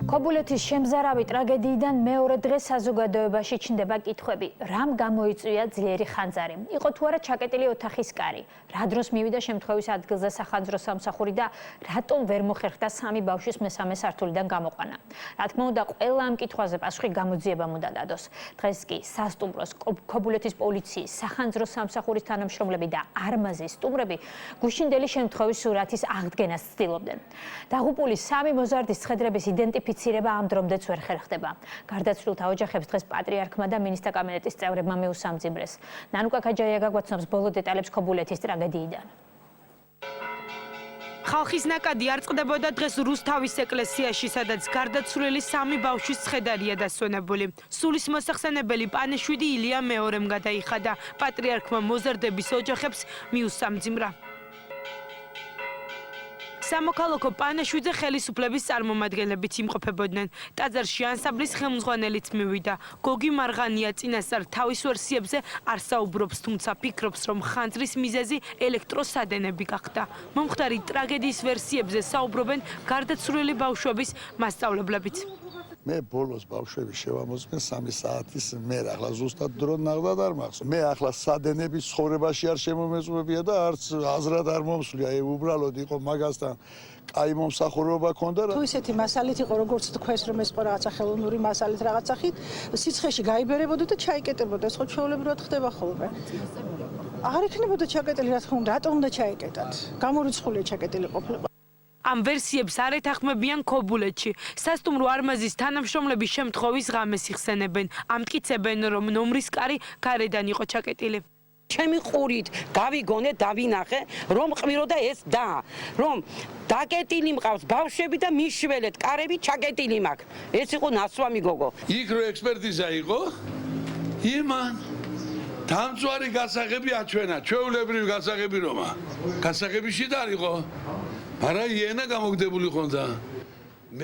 ქობულეთის შემზარავი ტრაგედიიდან მეორე დღეს საზოგადოებაში ჩნდება კითხვები, რამ გამოიწვია ძლიერი ხანძარი? იყო თუ არა ჩაკეტილი ოთახის კარი? რა დროს მივიდა შემთხვევის ადგილზე სახანძრო სამსახური და რატომ ვერ მოხერხდა სამი ბავშვის მესამე სართულიდან გამოყვანა? რა თქმა უნდა, ყველა ამ კითხვაზე პასუხი გამოძიებამ უნდა დადოს. დღეს კი სასტუმროს, ქობულეთის პოლიციის, სახანძრო სამსახურის თანამშრომლები და არმაზის სტუმრები გუშინდელი შემთხვევის სურათის აღდგენას ცდილობდნენ. დაღუპული სამი მოზარდის ცხედრების იდენტიფიცირება ამ დრომდეც ვერ ხერხდება. გარდაცვლილთა ოჯახებს დღეს პატრიარქმა და მინისტრთა კაბინეტის წევრებმა მიუსამძიმრეს. ნანუკა ქაჯაია გაგვაცნობს ბოლო დეტალებს ქობულეთის ტრაგედიიდან. ხალხის ნაკადი არ წყდებოდა დღეს რუსთავის ეკლესიაში, სადაც გარდაცვლილი სამი ბავშვის ცხედარია დასვენებული. სულის მოსახსენებელი პანეშვიდი ილია მეორემ გადაიხადა. პატრიარქმა მოზარდების ოჯახებს მიუსამძიმრა. სამოქალაქო პანეშვიდზე ხელისუფლების წარმომადგენლებიც იმყოფებოდნენ. ტაძარში ანსამბლის ხელმძღვანელიც მივიდა. გოგი მარღანია წინასწარ თავის ვერსიებზე არ საუბრობს, თუმცა ფიქრობს, რომ ხანძრის მიზეზი ელექტროსადენები გახდა. მომხდარი ტრაგედიის ვერსიებზე საუბრობენ გარდაცვლილი ბავშვების მასწავლებლებიც. მე ბოლოს ბავშვები შევამოწმე 3 საათის მერ ახლა ზუსტად დრო ნახდად არ მახსოვს. მე ახლა სადენების ცხოვრებაში არ შემომეწმებია და არც აზრად არ მომსვლია. უბრალოდ იყო მაგასთან კაი მომსახურება ქონდა რა. თუ ისეთი მასალით იყო, როგორც თქვენს რომ ეს ყო რაღაცა ხელოვნური მასალით რაღაცა ხით, სიცხეში გაიბერებოდა და ჩაიკეტებოდა. ეს ხო ჩვეულებრივად ხდება ხოლმე. არ იქნებოდა ჩაკეტილი, რა თქმა უნდა, რატომ უნდა ჩაიკეტათ? გამორიცხულია ჩაკეტილი ყოფილიყო. ამ ვერსიებს არ ეთანხმებიან ქობულეთში. სასტუმრო არმაზის თანამშრომლები შემთხვევის ღამეს იხსენებენ. ამტკიცებენ, რომ ნომრის კარი გარედან იყო ჩაკეტილი. ჩემი ყურით გავიგონე, დავინახე, რომ ყმიროდა ეს და რომ დაკეტილი მყავს ბავშვები და მიშველეთ კარები ჩაკეტილი მაქვს. ეს იყო ნასვამი გოგო. იქ რო ექსპერტიზა იყო, იმან დამწვარი გასაღები აჩვენა, ჩვეულებრივი გასაღები რომა. გასაღები შიდა იყო. არა იენა გამოგდებული ხონდა.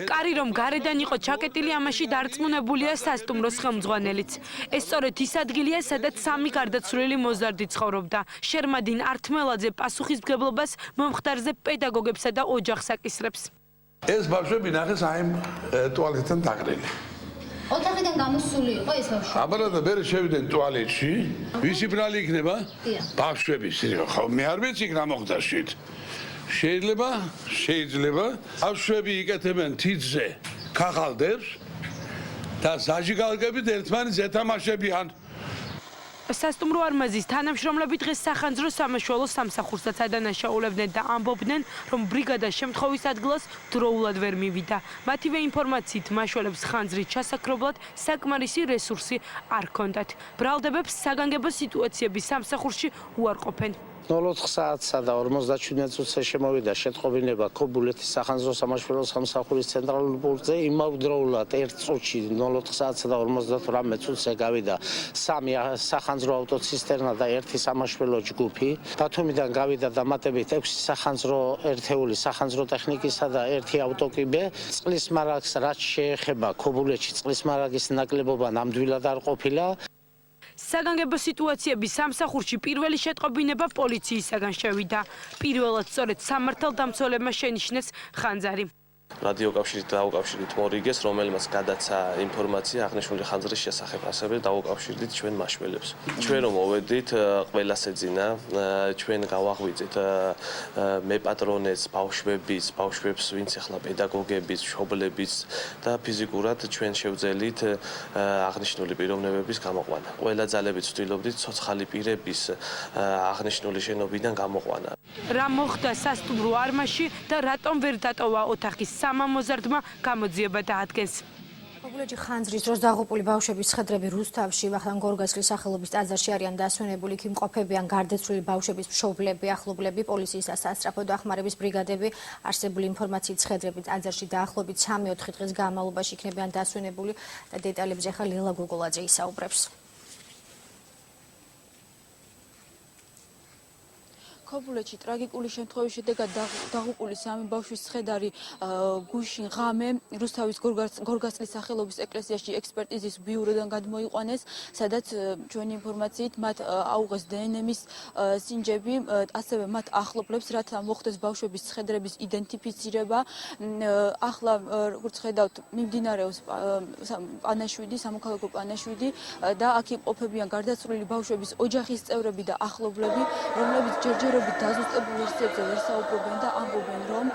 კარი რომ გარედან იყო ჩაკეტილი, ამაში დარწმუნებულია სასტუმროს ხელმძღვანელიც. ეს სწორედ ის ადგილია, სადაც სამი გარდაცვლილი მოზარდი ცხოვრობდა. შერმადინ ართმელაძე პასუხისმგებლობას მომხდარზე პედაგოგებსა და ოჯახს აკისრებს. ეს ბავშვები ნახეს აი ტუალეტთან დაყრილი. ოთახიდან გამოსული იყო ეს ბავშვი. აბა და მე შევიდნენ ტუალეტში. ვისი ბრალი იქნება? ბავშვები, ხო, მე არ ვიცი იქ რა მოხდა შეთ. შეიძლება ბავშვები იკეთებენ თითზე ქაღალდებს და საჯიგალგებით ერთმანეთს ეთამაშებიან. სასტუმრო არმაზის თანამშრომლები დღეს სახანძრო სამაშველო სამსახურსაც ადანაშაულებდნენ და ამბობდნენ, რომ ბრიგადა შემთხვევის ადგილას დროულად ვერ მივიდა. მათივე ინფორმაციით მაშველებს ხანძრით ჩასაქრობლად საკმარისი რესურსი არ ჰქონდათ. ბრალდებებს საგანგებო სიტუაციების სამსახურში უარყოფენ. 04 საათსა და 57 წუთზე შემოვიდა შეტყობინება ქობულეთის სახანძრო სამაშველო სამსახურის ცენტრალურ პუნქტზე. იმავდროულად 1 წუთში 04 საათსა და 58 წუთზე გავიდა 3 სახანძრო ავტოცისტერნა და 1 სამაშველო ჯგუფი. ბათუმიდან გავიდა დამატებით 6 სახანძრო ერთეული სახანძრო ტექნიკისა და 1 ავტოკიბე. წყლის მარაგს რაც შეეხება ქობულეთში წყლის მარაგის ნაკლებობა ნამდვილად არ ყოფილა. საგანგებო სიტუაციების სამსახურში პირველი შეტყობინება პოლიციისაგან შევიდა. პირველად სწორედ სამართალდამცველებმა შენიშნეს ხანძარი. რადიოკავშირით დაუკავშირდით მორიგეს, რომელმაც გადაცა ინფორმაცია აღნიშნული ხანძრის შესახებ, ასევე დაუკავშირდით ჩვენ მაშველებს. ჩვენ რომ მოვედით, ყველას ეძინა, ჩვენ გავაღვიძეთ მეპატრონეს, ბავშვებს, ვინც ახლა პედაგოგების, მშობლების და ფიზიკურად ჩვენ შევძელით აღნიშნული პიროვნებების გამოყვანა. ყველა ძალებით ვცდილობდით ცოცხალი პირების აღნიშნული შენობიდან გამოყვანა. რა მოხდა სასტუმრო არმაზში და რატომ ვერ დატოვა ოთახის სამა მოზარდმა გამოძიება დაადგენს. ქობულეთში ხანძრის დროს დაღუპული ბავშვების ცხედრები რუსთავში ვახტანგ გორგასლის სახელობის ტაძარში არიან დასვენებული. იქ იმყოფებიან გარდაცვლილი ბავშვების მშობლები, ახლობლები, პოლიციის და სასწრაფო დახმარების ბრიგადები. არსებული ინფორმაციით ცხედრები ტაძარში დაახლოებით 3-4 დღის განმავლობაში იქნებიან დასვენებული და დეტალებზე ახლა ლელა გოგოლაძე ისაუბრებს. ქობულეთში ტრაგიკული შემთხვევის შედეგად დაღუპული 3 ბავშვის ცხედარი გუშინ ღამე რუსთავის გორგასლის სახელობის ეკლესიაში ექსპერტიზის ბიუროდან გადმოიყვანეს, სადაც ჩვენი ინფორმაციით მათ აუღეს დნმ-ის სინჯები, ასევე მათ ახლობლებს, რათა მოხდეს ბავშვების ცხედრების იდენტიფიცირება. ახლა როგორც ხედავთ, მიმდინარეობს პანაშვიდი, სამოქალაქო პანაშვიდი და აქ იმყოფებიან გარდაცვლილი ბავშვების ოჯახის წევრები და ახლობლები, რომლებიც ჯერჯერობით დაზუსტებულ ვერსიებზე ვერ საუბრობენ და ამბობენ, რომ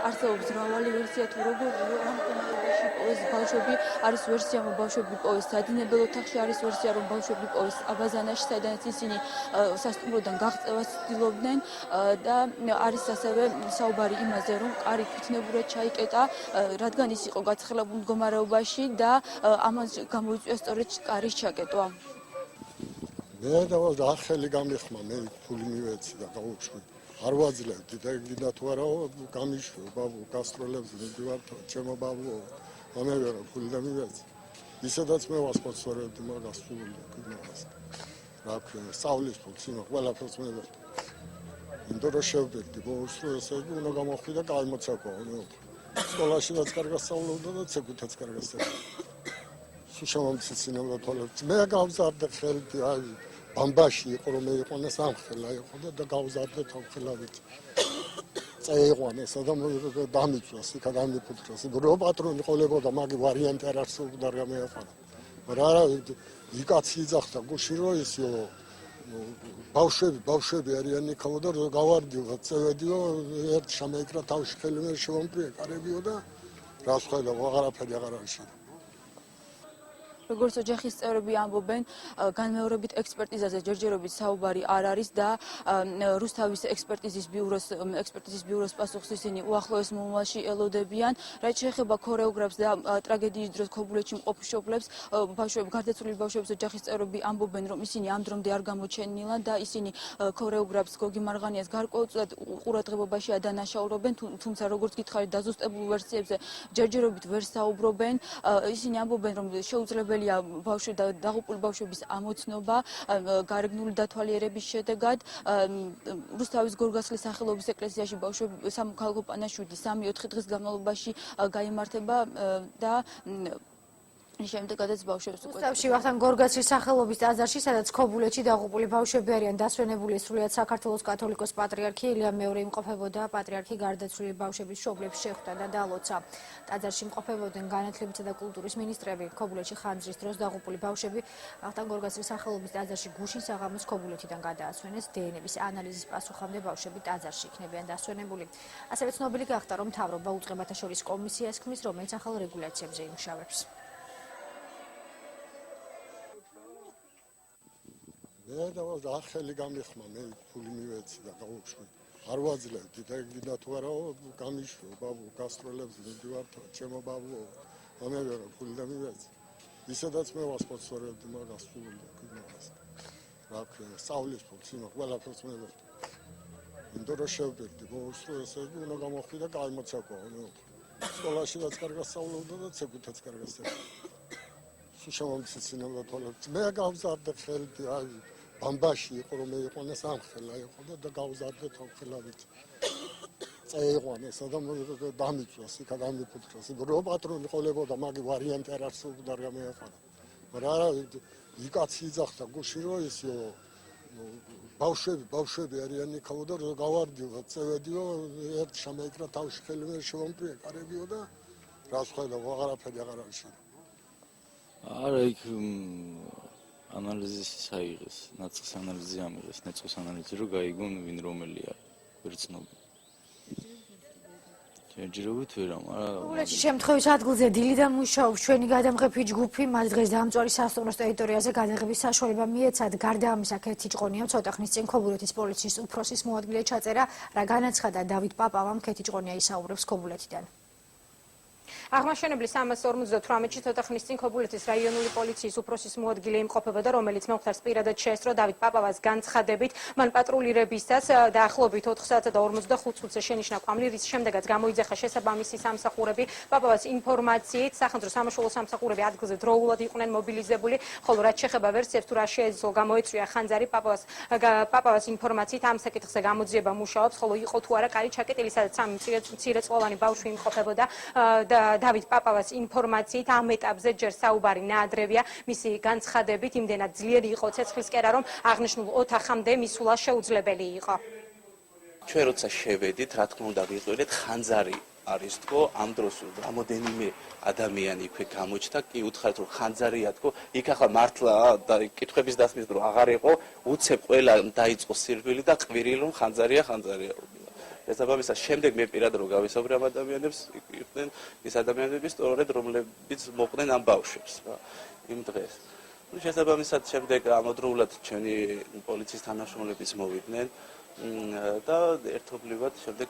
არსებობს მრავალი ვერსია თუ როგორ რამკომეობაში პოვეს ბავშვები, არის ვერსია, რომ ბავშვები პოვეს სადინებელ ოთახში, არის ვერსია, რომ ბავშვები პოვეს აბაზანაში, სადაც ისინი სასტუმროდან გაღწევას ცდილობდნენ და არის ასევე საუბარი იმაზე, რომ კარი თვითნებურად ჩაიკეტა, რადგან ის იყო გაცხელებულ მდგომარეობაში და ამას გამოიწვია სწორედ კარის ჩაკეტვა. მე და ახალი გამიხმა, მე ფული მივეცი და გავუშვი. არ ვაძლევდი და გინდა თუ არა გამიშვი, ბაბუ გასტროლებზე მივდივარ, ჩემო ბაბუო, ამერა ფული და მივეცი. ისედაც მე ვასპონსორებდი მაგას ფული გინდას. რა ქვია, სწავლის ფულს იმა ყველაფერს მე ვერ. იმიტომ რომ შევდები, ბოლოსში ესე უნდა გამოხვი და გამოცაკო. სკოლაშიც კარგად სწავლობდა და ცეკვითაც კარგად სწავლობდა. სუშამომცინებდა თვალებს. მე გავზარდა ხელით, აი ბამბაში იყო რომ მე იყონეს ამხელა იყო და გავზარდა თავხელავით. წაიყვანეს და დამიწვას, იქა დამიფუტროს. რო პატრონი ყოლებოდა, მაგი ვარიანტი არ არსებობდა რა მეაყარა. მაგრამ არა, იკაცი იძახდა გუში რო ისო ბავშვები არიან იქაო და გავარდიო, წევედიო, ერთ შემეიკრა თავში ხელი მე შევამპრია კარებიო და რას ხედა, აღარაფერი აღარ არის. როგორც ოჯახის წევრები ამბობენ, განმეორებით ექსპერტიზაზე ჯერჯერობით საუბარი არ არის და რუსთავის ექსპერტიზის ბიუროს პასუხს ისინი უახლოეს მომავალში ელოდებიან. რაც შეეხება ქორეოგრაფს და ტრაგედიის დროს ქობულეთში მყოფ მშობლებს, გარდაცვლილი ბავშვების ოჯახის წევრები ამბობენ, რომ ისინი ამ დრომდე არ გამოჩენილან და ისინი ქორეოგრაფს გოგი მარღანიას გარკვეულწილად ყურადღებობაში ადანაშაულობენ, თუმცა როგორც გითხარით, დაზუსტებულ ვერსიებზე ჯერჯერობით ვერ საუბრობენ. ისინი ამბობენ, რომ შეუძლებელი დაღუპული ბავშვების ამოცნობა გარეგნული დათვალიერების შედეგად რუსთავის გორგასლის სახელობის ეკლესიაში სამოქალაქო პანაშვიდი 3-4 დღის განმავლობაში გაიმართება და შემდეგაც ბავშვებს უკვე რუსთავში ვახტანგ გორგასლის სახელობის ტაძარში, სადაც ქობულეთში დაღუპული ბავშვები არიან დასვენებული, სრულიად საქართველოს კათოლიკოს პატრიარქი ილიამ მეორე იმყოფებოდა, პატრიარქი გარდაცვლილი ბავშვების მშობლებს შეხვდა და დაალოცა. ტაძარში იმყოფებოდნენ განათლებისა და კულტურის მინისტრები. ქობულეთში ხანძრის დროს დაღუპული ბავშვები ვახტანგ გორგასლის სახელობის ტაძარში გუშინ საღამოს ქობულეთიდან გადაასვენეს. დნმ-ის ანალიზის პასუხამდე ბავშვები ტაძარში იქნებიან დასვენებული. ასევე ცნობილი გახდა, რომ მთავრობა უწყებათა შორის კომისიას ქმნის, რომელიც ახალ რეგულაციებზე იმუშავებს. მე და ახალი გამიხმა, მე ფული მივეცი და გავუშვი. არ ვაძლევდი და გინდა თუ არა გამიშვი, ბაბუ გასტროლებზე მივდივარ, ჩემო ბაბუო, ამერა ფული და მივეცი. ისედაც მე ვასპონსორებდი მაგას ფული გინდას. რა ქვია, სწავლის ფულს იმა ყველაფერს მე ვერ. იმიტომ რომ შევდები, ბოლოსში ესე უნდა გამოხვი და გამოცაკო. სკოლაშიც კარგად სწავლობდა და ცეკვითაც კარგად სწავლობდა. სუშამომცინებდა თვალებს. მე გავზარდა ხელით, აი ბამბაში იყო რომ მე იყონეს ამხელა იყო და გავზარდა თავხელავით. წაიყვანეს და დამიწვას, იქა დამიფუტროს. რო პატრონი ყოლებოდა, მაგი ვარიანტი არ არსებობდა რა მეაყარა. მაგრამ არა, იკაცი იძახდა გუში რო ისო ბავშვები არიან იქაო და გავარდიო, წევედიო, ერთ შემეიკრა თავში ხელი მე შევამპრია კარებიო და რას ხედა, აღარაფერი აღარ არის. არა, იქ ანალიზის აიღეს, ნაწყის ანალიზი ამიღეს, ნეწოს ანალიზი, რომ გაიგონ ვინ რომელია, ვერ ცნობენ. ჯერჯერობით ვერა, მაგრამ ქობულეთში შემთხვევის ადგილზე დილიდან მუშაობს ჩვენი გადამღები ჯგუფი, მათ დღეს დაამწვარი სასტუმროს ტერიტორიაზე გადაღების საშუალება მიეცათ. გარდა ამისა, ქეთი ჭყონიამ ცოტა ხნის წინ ქობულეთის პოლიციის უფროსის მოადგილე ჩაწერა, რა განაცხადა დავით პაპავამ, ქეთი ჭყონია ისაუბრებს ქობულეთიდან. აღმაშენებლის 358-ში ცოტა ხნის წინ ქობულეთის რაიონული პოლიციის უფროსის მოადგილე იმყოფებოდა, რომელიც მომხდარს პირადად შეესწრო დავით პაპავას განცხადებით, მან პატრულირებისას დაახლოებით 4:45 შენიშნა კვამლი, რის შემდეგაც გამოიძახა შესაბამისი სამსახურები. პაპავას ინფორმაციით სახანძრო სამაშველო სამსახურები ადგილზე დროულად იყვნენ მობილიზებული, ხოლო რაც შეეხება ვერსიებს, თუ რა შეეძლო გამოეწვია ხანძარი, პაპავას ინფორმაციით ამ საკითხზე გამოძიება მუშაობს, ხოლო იყო თუ არა კარი ჩაკეტილი, სადაც სამი მცირეწლოვანი ბავშვი იმყოფებოდა. დავით პაპავას ინფორმაციით ამ ეტაპზე ჯერ საუბარი ნაადრევია, მისი განცხადებით იმდენად ძლიერი იყო ცეცხლისკერა, რომ აღნიშნულ ოთახამდე მისვლა შეუძლებელი იყო. ჩვენ როცა შევედით, რა თქმა უნდა ვიყურეთ, ხანძარი არის თქო, ამ დროს რამოდენიმე ადამიანი იქვე გამოჩნდა, კი უთხარით რომ ხანძარია თქო, იქ ახლა მართლა და კითხვების დასმის დრო აღარ იყო, უცებ ყველა დაიწყო სირბილი და ყვირილი რომ ხანძარია. შესაბამისად, შემდეგ მე პირადად რომ გავისაუბრე ამ ადამიანებს, იყვნენ ის ადამიანები სწორედ რომლებიც მოყვნენ ამ ბავშვებს რა იმ დღეს. შესაბამისად, შემდეგ ამოდროულად ჩვენი პოლიციის თანამშრომლებიც მოვიდნენ და ერთობლივად შემდეგ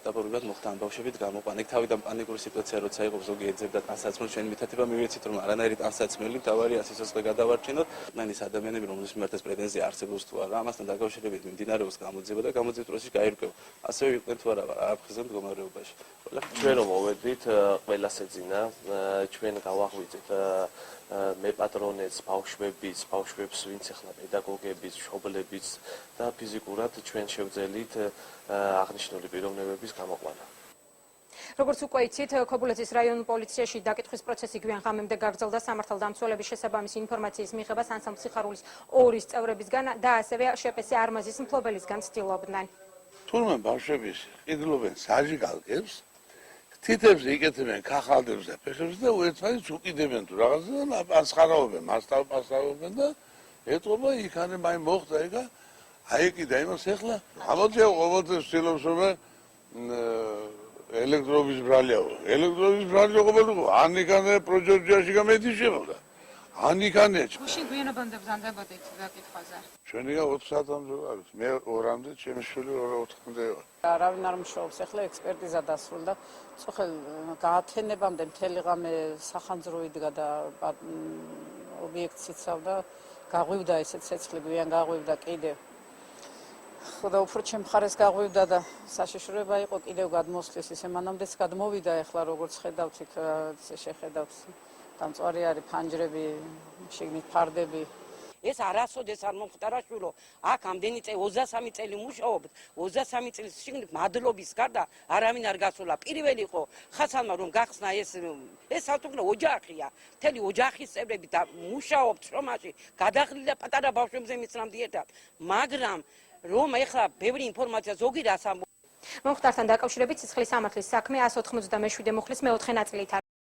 ეტაპობრივად მოხდა ამ ბავშვებით გამოყვანა. იქ თავიდან პანიკური სიტუაცია როცა იყო, ზოგი ეძებდა ტანსაცმელს, ჩვენ მითათება მივეცით რომ არანაირი ტანსაცმელი თავარია სიცოცხლე გადავარჩინოთ. მან ის ადამიანები რომლის მიმართაც პრეტენზია არსებობს თუ არა, ამასთან დაკავშირებით მიმდინარეობს გამოძიება და გამოძიების პროცესში გაირკვევა. ასევე იყვნენ თუ არა არაფხიზელ მდგომარეობაში. ჩვენ რომ მოვედით, ყველას ეძინა, ჩვენ გავაღვიძეთ მეპატრონეც, ბავშვებს, ვინც ახლა პედაგოგებიც, მშობლებიც და ფიზიკურად ჩვენ შევძელით აღნიშნული პიროვნებების გამოყვანა. როგორც უკვე იცით, ქობულეთის რაიონულ პოლიციაში დაკითხვის პროცესი გვიან ღამემდე გაგრძელდა სამართალდამცველების შესაბამისი ინფორმაციის მიღებას ანსამბლ სიხარულის 2-ის წევრებისგან და ასევე შეპესი არმაზის მფლობელისგან ცდილობდნენ. თურმე ბავშვების ყიდულობენ საჟიგალკებს, თითებს იკეთებენ ქახალდებს და ფეხებს და ერთმანეთს უკიდებენ თუ რაღაცა და პასხარავენ, მასტავპასავენ და ეტყობა იქანე მაი მოხდა ეგა. აი კიდე იმას ახლა ამოძია ყოველთვის ცდილობს რომ ელექტრობის ბრალიაო. ელექტრობის ბრალიაო ყოველთვის ანიკანე პროჯექტიაში გამედი შემოდა. ანიკანე. გუშინ გვიანობამდე ბრძანდებოდა იქ დაკითხვაზე. ჩვენია 4 საათამდე არის. მე 2-მდე, ჩემი შვილი 4-მდე. არავინ არ მუშაობს, ახლა ექსპერტიზა დასრულდა. წუხელ გაათენებამდე მთელი ღამე სახანძრო იდგა და ობიექტს იცავდა. გაღვივდა ესეც ცეცხლი გვიან გაღვივდა კიდევ. ხოდა უფრო ჩემ მხარეს გაღვივდა და საშიშროება იყო კიდევ გადმოსხლის ისე მანამდეც გადმოვიდა ახლა როგორც ხედავთ იქ შეხედავთ დამწვარი არის ფანჯრები შიგნით ფარდები ეს არასოდეს არ მომხდარა შვილო აქ ამდენი წელი 23 წელი მუშაობთ 23 წლის შიგნით მადლობის გარდა არავინ არ გასულა პირველი იყო ხასანმა რომ გახსნა ეს საერთოდ ოჯახია მთელი ოჯახის წევრები და მუშაობთ შრომაში გადაღლილი პატარა ბავშვებზე მისრამდი ერთად მაგრამ რომ ეხლა ბევრი ინფორმაცია ზოგი რას ამბობს მომხდართან დაკავშირებით ცეცხლის სამართლის საქმე 197 მუხლის მე-4 ნაწილით